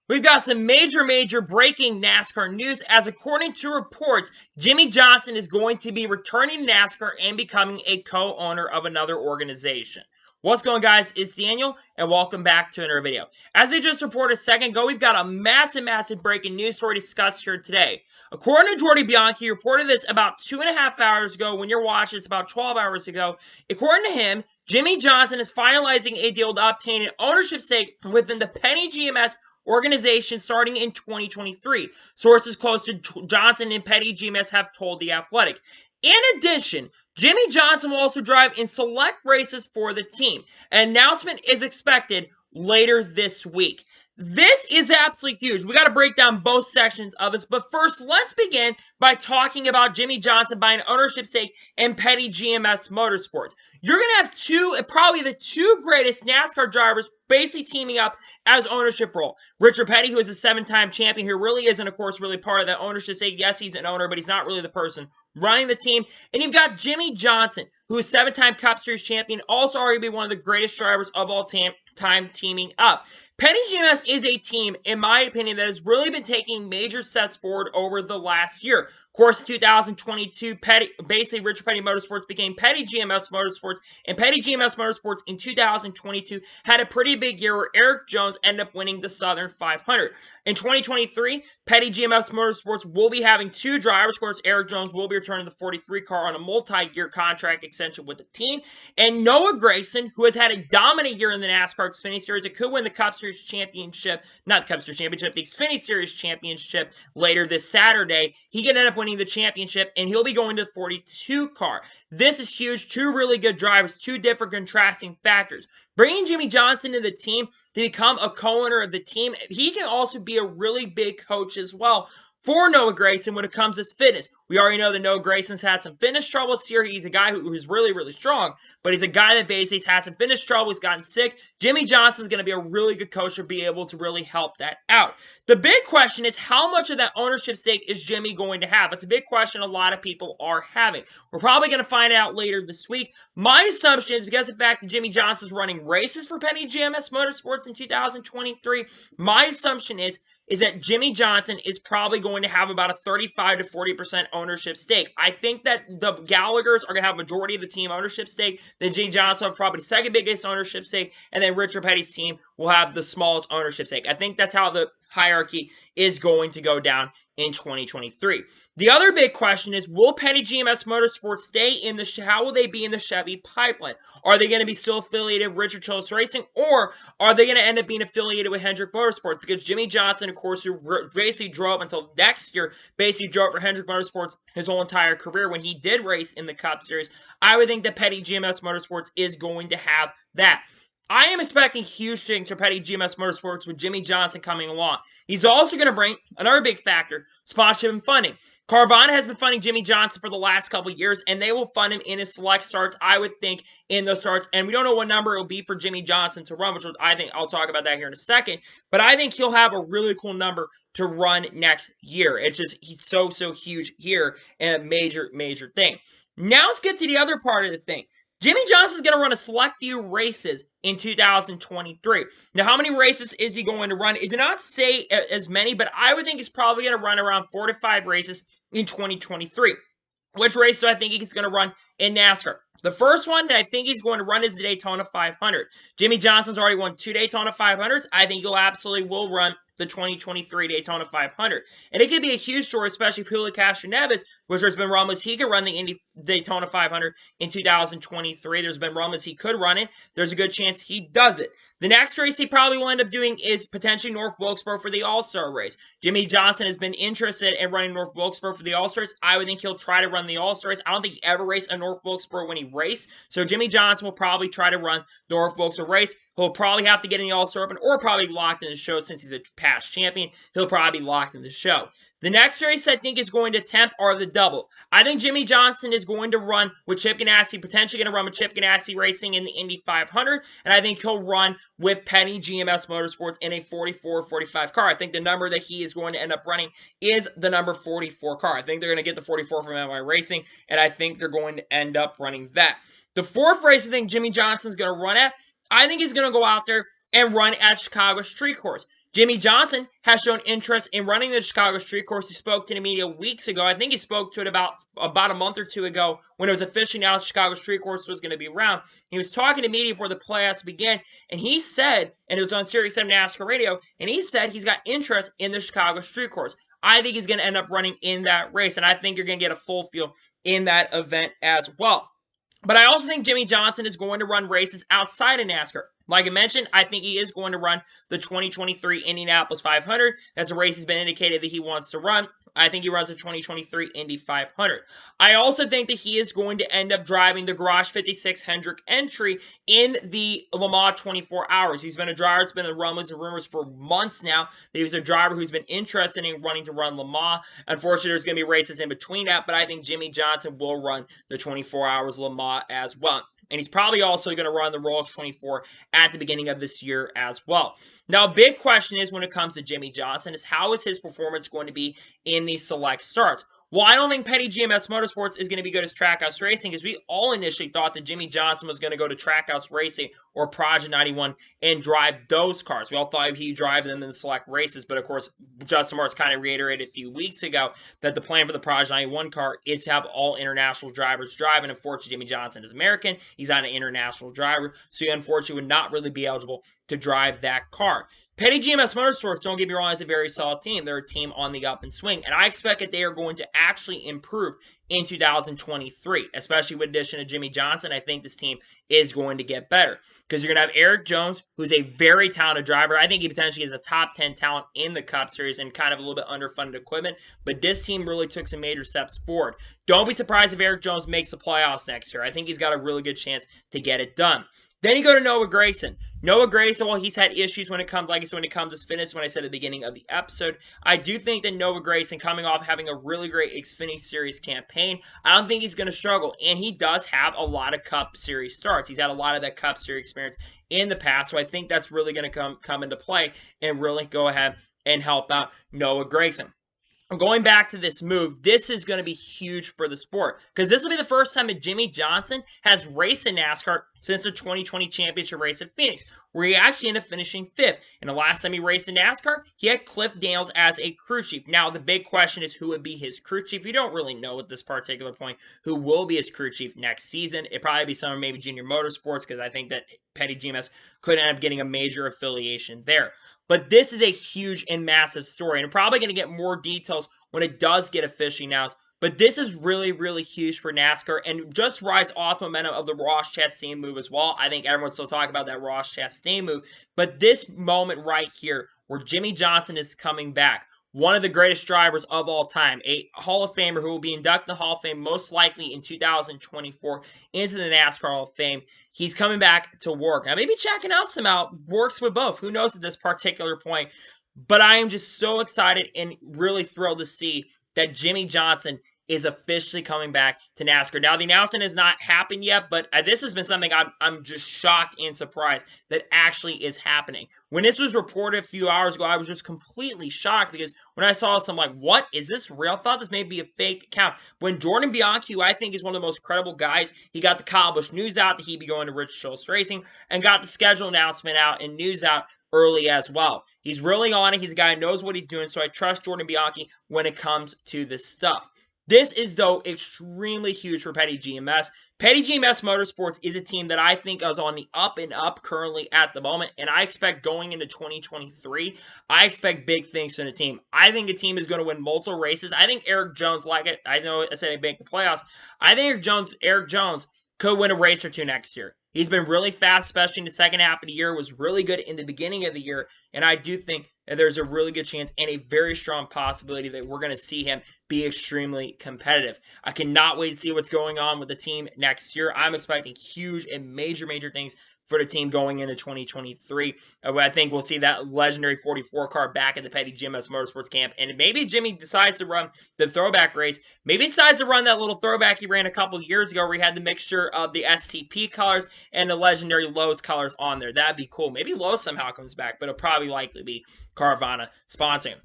We've got some major breaking NASCAR news as according to reports, Jimmie Johnson is going to be returning to NASCAR and becoming a co-owner of another organization. What's going on, guys? It's Daniel and welcome back to another video. As I just reported a second ago, we've got a massive breaking news story discussed here today. According to Jordy Bianchi, he reported this about 2.5 hours ago. When you're watching, it's about 12 hours ago. According to him, Jimmie Johnson is finalizing a deal to obtain an ownership stake within the Penny GMS organization starting in 2023. Sources close to Johnson and Petty GMS have told The Athletic. In addition, Jimmie Johnson will also drive in select races for the team. An announcement is expected later this week. This is absolutely huge. We got to break down both sections of this, but first, let's begin by talking about Jimmie Johnson buying ownership stake in Petty GMS Motorsports. You're going to have probably the two greatest NASCAR drivers basically teaming up as ownership role. Richard Petty, who is a 7-time champion, who really isn't, of course, really part of that ownership stake. Yes, he's an owner, but he's not really the person running the team. And you've got Jimmie Johnson, who is 7-time Cup Series champion, also arguably one of the greatest drivers of all time teaming up. Penny GMS is a team, in my opinion, that has really been taking major steps forward over the last year. Of course, in 2022, Richard Petty Motorsports became Petty GMS Motorsports, and Petty GMS Motorsports in 2022 had a pretty big year where Eric Jones ended up winning the Southern 500. In 2023, Petty GMS Motorsports will be having two drivers. Of course, Eric Jones will be returning the 43 car on a multi-year contract extension with the team. And Noah Gragson, who has had a dominant year in the NASCAR Xfinity Series, it could win the Cup Series Championship, not the Cup Series Championship, the Xfinity Series Championship later this Saturday. He could end up winning the championship, and he'll be going to the 42 car. This is huge. Two really good drivers, two different contrasting factors. Bringing Jimmie Johnson into the team to become a co-owner of the team, he can also be a really big coach as well for Noah Gragson when it comes to fitness. We already know that Noah Gragson's had some fitness troubles here. He's a guy who's really strong, but he's a guy that basically has some fitness trouble. He's gotten sick. Jimmie Johnson's going to be a really good coach to be able to really help that out. The big question is, how much of that ownership stake is Jimmie going to have? It's a big question a lot of people are having. We're probably going to find out later this week. My assumption is, because of the fact that Jimmie Johnson's running races for Penny GMS Motorsports in 2023, my assumption is that Jimmie Johnson is probably going to have about a 35 to 40% ownership stake. I think that the Gallaghers are going to have majority of the team ownership stake. Then Jimmie Johnson will have probably the second biggest ownership stake, and then Richard Petty's team will have the smallest ownership stake. I think that's how the hierarchy is going to go down in 2023. The other big question is, will Penny GMS Motorsports stay in the, how will they be in the Chevy pipeline? Are they going to be still affiliated with Richard Childress Racing, or are they going to end up being affiliated with Hendrick Motorsports? Because Jimmie Johnson, of course, who basically drove until next year, basically drove for Hendrick Motorsports his whole entire career when he did race in the Cup Series. I would think that Penny GMS Motorsports is going to have that. I am expecting huge things for Petty GMS Motorsports with Jimmie Johnson coming along. He's also going to bring another big factor, sponsorship and funding. Carvana has been funding Jimmie Johnson for the last couple of years, and they will fund him in his select starts, I would think, in those starts. And we don't know what number it will be for Jimmie Johnson to run, which I think I'll talk about that here in a second. But I think he'll have a really cool number to run next year. It's just, he's so huge here, and a major thing. Now let's get to the other part of the thing. Jimmie Johnson's going to run a select few races in 2023. Now, how many races is he going to run? It did not say as many, but I would think he's probably going to run around 4 to 5 races in 2023. Which race do I think he's going to run in NASCAR? The first one that I think he's going to run is the Daytona 500. Jimmie Johnson's already won 2 Daytona 500s. I think he'll absolutely will run the 2023 Daytona 500. And it could be a huge story, especially if Julio Castroneves, which there's been rumors he could run the Daytona 500 in 2023. There's been rumors he could run it. There's a good chance he does it. The next race he probably will end up doing is potentially North Wilkesboro for the All-Star race. Jimmie Johnson has been interested in running North Wilkesboro for the All-Star race. I would think he'll try to run the All-Star race. I don't think he ever raced a North Wilkesboro when he raced. So Jimmie Johnson will probably try to run the North Wilkesboro race. He'll probably have to get in the All-Star Open or probably be locked in the show since he's a past champion. He'll probably be locked in the show. The next race I think is going to tempt are the double. I think Jimmie Johnson is going to run with Chip Ganassi, potentially going to run with Chip Ganassi Racing in the Indy 500, and I think he'll run with Penny GMS Motorsports in a 44-45 car. I think the number that he is going to end up running is the number 44 car. I think they're going to get the 44 from NY Racing, and I think they're going to end up running that. The fourth race I think Jimmie Johnson's going to run at, I think he's going to go out there and run at Chicago Street Course. Jimmie Johnson has shown interest in running the Chicago Street Course. He spoke to the media weeks ago. I think he spoke to it about a month or two ago when it was officially announced the Chicago Street Course was going to be around. He was talking to media before the playoffs began, and he said, and it was on Sirius XM NASCAR Radio, and he said he's got interest in the Chicago Street Course. I think he's going to end up running in that race, and I think you're going to get a full feel in that event as well. But I also think Jimmie Johnson is going to run races outside of NASCAR. Like I mentioned, I think he is going to run the 2023 Indianapolis 500. That's a race he's been indicated that he wants to run. I think he runs the 2023 Indy 500. I also think that he is going to end up driving the Garage 56 Hendrick entry in the Le Mans 24 Hours. He's been a driver. It's been the rumors and rumors for months now that he was a driver who's been interested in running to run Le Mans. Unfortunately, there's going to be races in between that, but I think Jimmie Johnson will run the 24 Hours Le Mans as well. And he's probably also going to run the Rolex 24 at the beginning of this year as well. Now, a big question is when it comes to Jimmie Johnson is how is his performance going to be in these select starts? Well, I don't think Petty GMS Motorsports is going to be good as Trackhouse Racing because we all initially thought that Jimmie Johnson was going to go to Trackhouse Racing or Project 91 and drive those cars. We all thought he'd drive them in the select races, but of course, Justin Marks kind of reiterated a few weeks ago that the plan for the Project 91 car is to have all international drivers drive, and unfortunately, Jimmie Johnson is American. He's not an international driver, so he unfortunately would not really be eligible to drive that car. Petty GMS Motorsports, don't get me wrong, is a very solid team. They're a team on the up and swing, and I expect that they are going to actually improve in 2023, especially with the addition of Jimmie Johnson. I think this team is going to get better because you're going to have Eric Jones, who's a very talented driver. I think he potentially is a top 10 talent in the Cup Series and kind of a little bit underfunded equipment, but this team really took some major steps forward. Don't be surprised if Eric Jones makes the playoffs next year. I think he's got a really good chance to get it done. Then you go to Noah Gragson. Noah Gragson, well, he's had issues when it comes, like I said, when it comes to fitness, when I said at the beginning of the episode. I do think that Noah Gragson, coming off having a really great Xfinity Series campaign, I don't think he's going to struggle. And he does have a lot of Cup Series starts. He's had a lot of that Cup Series experience in the past, so I think that's really going to come into play and really go ahead and help out Noah Gragson. Going back to this move, this is going to be huge for the sport because this will be the first time that Jimmie Johnson has raced in NASCAR since the 2020 championship race at Phoenix, where he actually ended up finishing 5th. And the last time he raced in NASCAR, he had Cliff Daniels as a crew chief. Now, the big question is who would be his crew chief. You don't really know at this particular point who will be his crew chief next season. It'd probably be someone maybe Junior Motorsports because I think that Petty GMS could end up getting a major affiliation there. But this is a huge and massive story, and we're probably going to get more details when it does get officially announced. But this is really, really huge for NASCAR and just rides off momentum of the Ross Chastain move as well. I think everyone's still talking about that Ross Chastain move. But this moment right here where Jimmie Johnson is coming back, one of the greatest drivers of all time, a Hall of Famer who will be inducted in the Hall of Fame most likely in 2024 into the NASCAR Hall of Fame. He's coming back to work. Now, maybe checking out some out works with both. Who knows at this particular point? But I am just so excited and really thrilled to see that Jimmie Johnson is officially coming back to NASCAR. Now, the announcement has not happened yet, but this has been something I'm just shocked and surprised that actually is happening. When this was reported a few hours ago, I was just completely shocked because when I saw this, I'm like, what? Is this real? I thought this may be a fake account. When Jordan Bianchi, who I think is one of the most credible guys, he got the Kyle Busch news out that he'd be going to Rich Schultz Racing and got the schedule announcement out and news out early as well. He's really on it. He's a guy who knows what he's doing, so I trust Jordan Bianchi when it comes to this stuff. This is, though, extremely huge for Petty GMS. Petty GMS Motorsports is a team that I think is on the up and up currently at the moment, and I expect going into 2023, I expect big things from the team. I think the team is going to win multiple races. I think Eric Jones, like it, I know I said he'd make the playoffs. I think Eric Jones could win a race or two next year. He's been really fast, especially in the second half of the year, was really good in the beginning of the year, and I do think that there's a really good chance and a very strong possibility that we're going to see him be extremely competitive. I cannot wait to see what's going on with the team next year. I'm expecting huge and major things for the team going into 2023. I think we'll see that legendary 44 car back at the Petty GMS Motorsports camp, and maybe Jimmie decides to run the throwback race. Maybe he decides to run that little throwback he ran a couple years ago where he had the mixture of the STP colors and the legendary Lowe's colors on there. That'd be cool. Maybe Lowe's somehow comes back, but it'll probably likely be Carvana sponsoring him.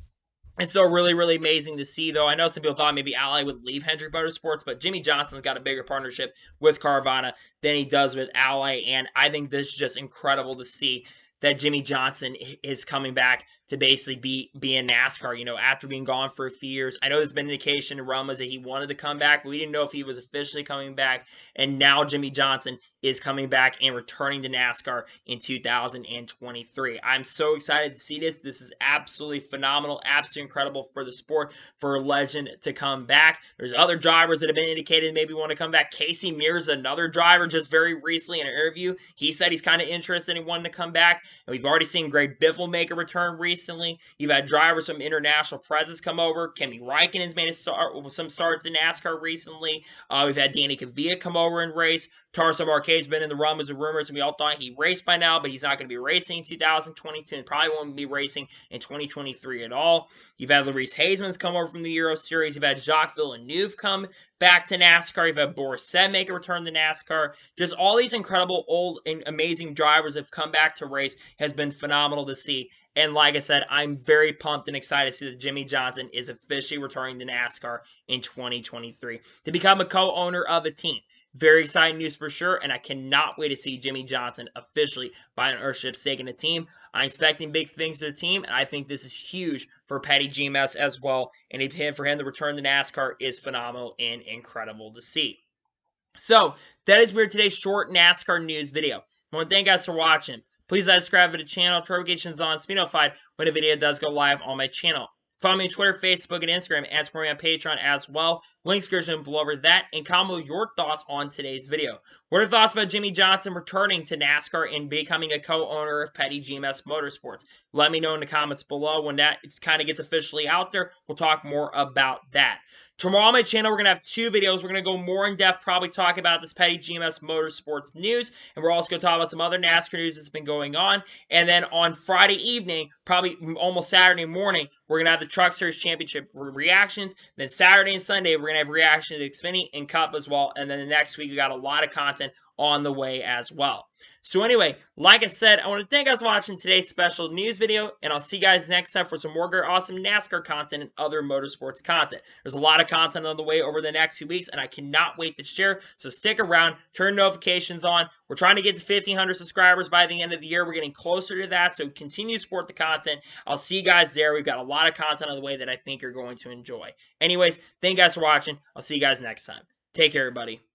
It's still really amazing to see, though. I know some people thought maybe Ally would leave Hendrick Motorsports, but Jimmie Johnson's got a bigger partnership with Carvana than he does with Ally, and I think this is just incredible to see that Jimmie Johnson is coming back to basically be in NASCAR, you know, after being gone for a few years. I know there's been indication in rumors that he wanted to come back, but we didn't know if he was officially coming back. And now Jimmie Johnson is coming back and returning to NASCAR in 2023. I'm so excited to see this. This is absolutely phenomenal, absolutely incredible for the sport, for a legend to come back. There's other drivers that have been indicated maybe want to come back. Casey Mears, another driver, just very recently in an interview, he said he's kind of interested in wanting to come back. And we've already seen Greg Biffle make a return recently. You've had drivers from international presence come over. Kimi Räikkönen's made some starts in NASCAR recently. We've had Danny Kvyat come over and race. Tarso Marquez's been in the rumors and rumors, and we all thought he raced by now, but he's not going to be racing in 2022 and probably won't be racing in 2023 at all. You've had Larice Haseman's come over from the Euro Series. You've had Jacques Villeneuve come back to NASCAR. You've had Boris Said make a return to NASCAR. Just all these incredible, old, and amazing drivers have come back to race. Has been phenomenal to see. And like I said, I'm very pumped and excited to see that Jimmie Johnson is officially returning to NASCAR in 2023 to become a co-owner of a team. Very exciting news for sure, and I cannot wait to see Jimmie Johnson officially buy an ownership stake in the team. I'm expecting big things to the team, and I think this is huge for Petty GMS as well. And for him to return to NASCAR is phenomenal and incredible to see. So, that is for today's short NASCAR news video. I want to thank you guys for watching. Please subscribe to the channel, notifications on, to be notified when a video does go live on my channel. Follow me on Twitter, Facebook, and Instagram, and support me on Patreon as well. Links description below over that, and comment your thoughts on today's video. What are your thoughts about Jimmie Johnson returning to NASCAR and becoming a co-owner of Petty GMS Motorsports? Let me know in the comments below. When that kind of gets officially out there, we'll talk more about that. Tomorrow on my channel, we're going to have two videos. We're going to go more in depth, probably talk about this Petty GMS Motorsports news, and we're also going to talk about some other NASCAR news that's been going on. And then on Friday evening, probably almost Saturday morning, we're going to have the Truck Series Championship reactions. Then Saturday and Sunday, we're going to have reactions to Xfinity and Cup as well. And then the next week, we got a lot of content on the way as well. So anyway, like I said, I want to thank you guys for watching today's special news video, and I'll see you guys next time for some more great, awesome NASCAR content and other motorsports content. There's a lot of content on the way over the next few weeks, and I cannot wait to share, so stick around, turn notifications on. We're trying to get to 1,500 subscribers by the end of the year. We're getting closer to that, so continue to support the content. I'll see you guys there. We've got a lot of content on the way that I think you're going to enjoy. Anyways, thank you guys for watching. I'll see you guys next time. Take care, everybody.